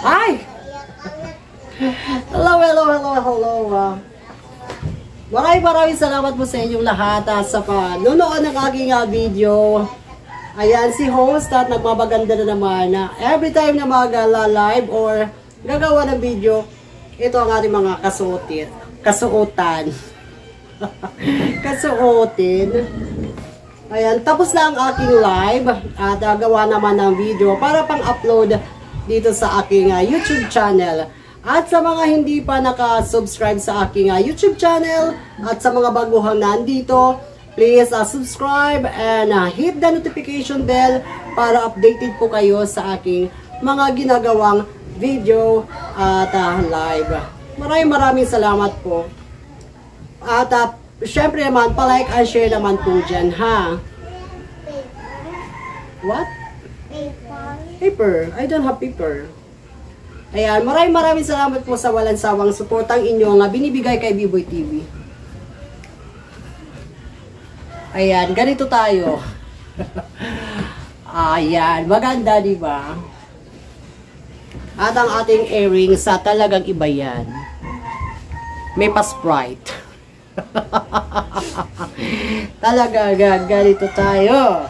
Ay! Hello, hello, hello, hello. Maraming salamat po sa inyong lahat sa panonood ng aking video. Ayan, si host at nagmamaganda na naman na every time na mag-live or gagawa ng video, ito ang ating mga kasuotan. Kasuotin. Ayan, tapos na ang aking live at gawa naman ng video para pang-upload dito sa aking YouTube channel. At sa mga hindi pa naka-subscribe sa aking YouTube channel at sa mga baguhang nandito, please subscribe and hit the notification bell para updated po kayo sa aking mga ginagawang video at live. Maraming salamat po. At syempre naman, pa-like and share naman po dyan, ha? What? Paper. I don't have paper. Ayan, maraming salamat po sa walang sawang suportang inyong binibigay kay B-Boy TV. Ayan, ganito tayo. Ayan, maganda, di ba? At ang ating earrings talagang iba yan. May pa-Sprite. Talaga, ganito tayo.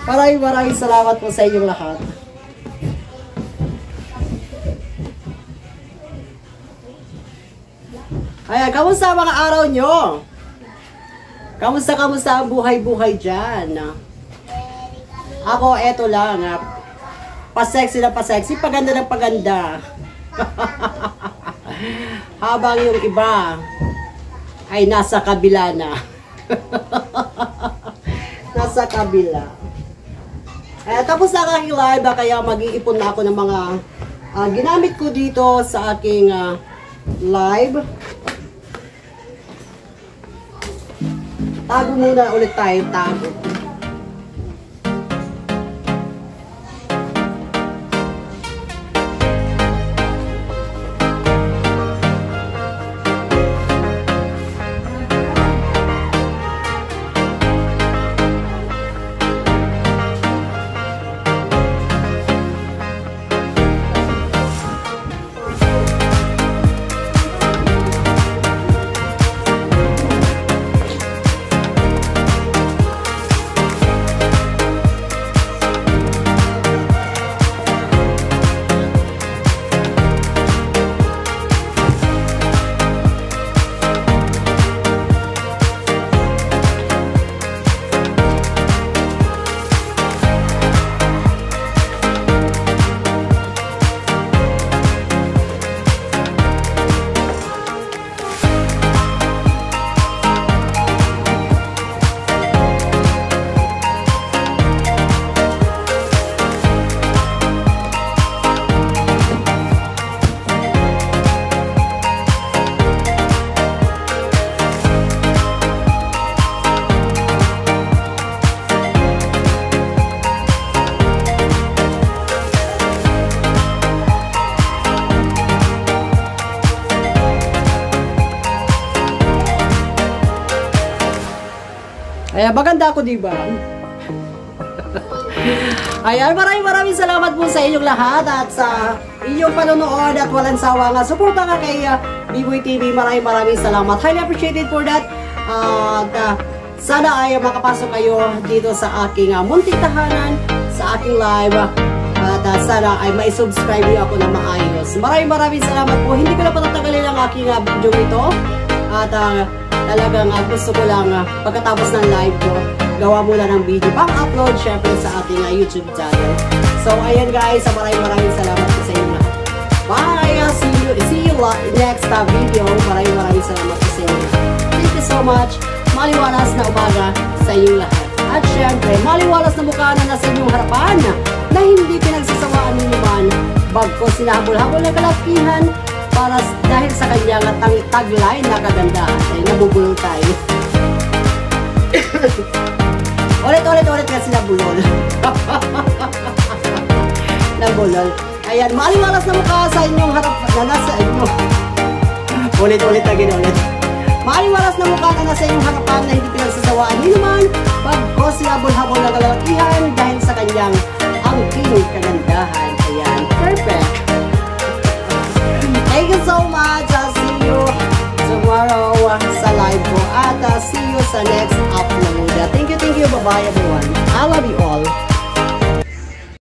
Maraming salamat po sa inyong lahat. Ayan, kamusta mga araw nyo? Kamusta ang buhay-buhay dyan? Ako, eto lang. Pa-sexy, paganda ng paganda. Habang yung iba ay nasa kabila na. Nasa kabila. Tapos na ang aking live, kaya mag-iipon na ako ng mga ginamit ko dito sa aking live. Tago muna ulit tayo, tago. Ayan, maganda ako, diba? Ayan, maraming salamat po sa inyong lahat at sa inyong panonood at walang sawa nga. Suporta ka kay B-Boy TV. Maraming salamat. Highly appreciated for that. Sana ay makapasok kayo dito sa aking munting tahanan, sa aking live. At sana ay may-subscribe niyo ako na maayos. Maraming salamat po. Hindi ko na patatagalin ang aking video ito. At talagang gusto ko lang pagkatapos ng live ko, gawa muna ng video pang-upload syempre sa ating YouTube channel. So ayan guys, maraming salamat po sa inyo lahat. Bye! See you next video. Maraming salamat po sa inyo. Thank you so much. Maliwalas na umaga sa inyong lahat. At syempre, maliwalas na mukha na nasa inyong harapan na hindi pinagsasawaan ninyo man bagko sinahabol-habol na kalakihan para dahil sa kanyang tagline na kagandahan. Ay, nabubulol tayo. Ulit kasi nabulol. Nabulol. Ayan, maliwalas na mukha sa inyong harap na nasa inyo. Ulit na ginulit. Maliwalas na mukha na na nasa iyong harapan na hindi pinagsasawaan ni naman pag-cozy habol-habol na kalalakihan dahil sa kanyang angking kagandahan. Ayan, perfect. Thank you so much. I'll see you tomorrow sa live ko at see you sa next upload. Thank you. Bye-bye everyone. I love you all.